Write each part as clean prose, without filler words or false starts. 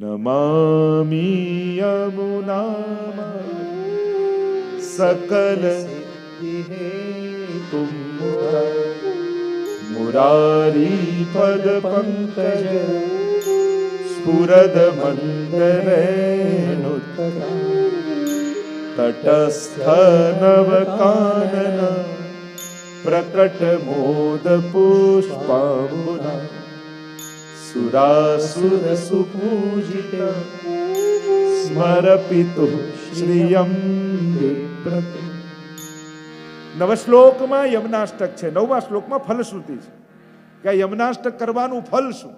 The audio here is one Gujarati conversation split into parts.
નમામિ યમુના સકલ તુમ મુરારી પદ પંકજ સ્ફુરદ મંદરેણુત્તરા તટસ્થ નવ કાનન પ્રકટ મોદ પુષ્પાંબુના સુરાસુર સુપૂજિત સ્મરપિતુ શ્રિયમ વિપ્રતિ. નવ શ્લોકમાં યમનાષ્ટક છે, 9મા શ્લોકમાં ફલશ્રુતિ છે કે આ યમનાષ્ટક કરવાનું ફલ શું.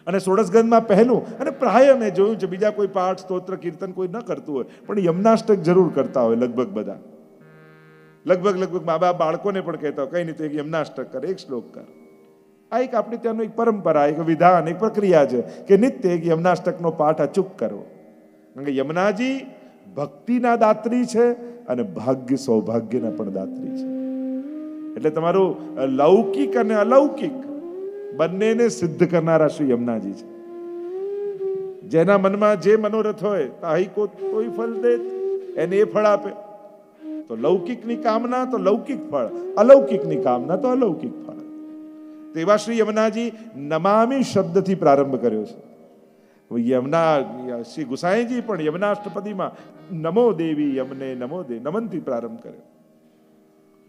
અને ષોડશગંધમાં પહેલું, અને પ્રાય મેં જોયું છે બીજા કોઈ પાઠ સ્તોત્ર કીર્તન કોઈ ન કરતું હોય પણ યમનાષ્ટક જરૂર કરતા હોય લગભગ બધા. લગભગ મા બાપ બાળકોને પણ કહેતા હોય કઈ નહીં તો એક યમનાષ્ટક કર, એક શ્લોક કર. આ એક આપણી ત્યાંનું એક પરંપરા, એક વિધાન, એક પ્રક્રિયા છે કે નિત્ય એક યમનાષ્ટકનો પાઠ અચૂક કરવો. કારણ કે યમુનાજી ભક્તિના દાત્રી છે અને ભાગ્ય સૌભાગ્યના પણ દાત્રી છે. એટલે તમારું લૌકિક અને અલૌકિક બંનેને સિદ્ધ કરનારા શ્રી યમુનાજી છે. જેના મનમાં જે મનોરથ હોય તાહી કો કોઈ ફલ દે, એને એ ફળ આપે. તો લૌકિકની કામના તો લૌકિક ફળ, અલૌકિકની કામના તો અલૌકિક ફળ. તો એવા શ્રી યમુનાજી નમામિ શબ્દથી પ્રારંભ કર્યો છે. યમુના શ્રી ગુસાઈજી પણ યમુનાષ્ટપદીમાં નમો દેવી યમને નમો દે નમનથી પ્રારંભ કર્યો.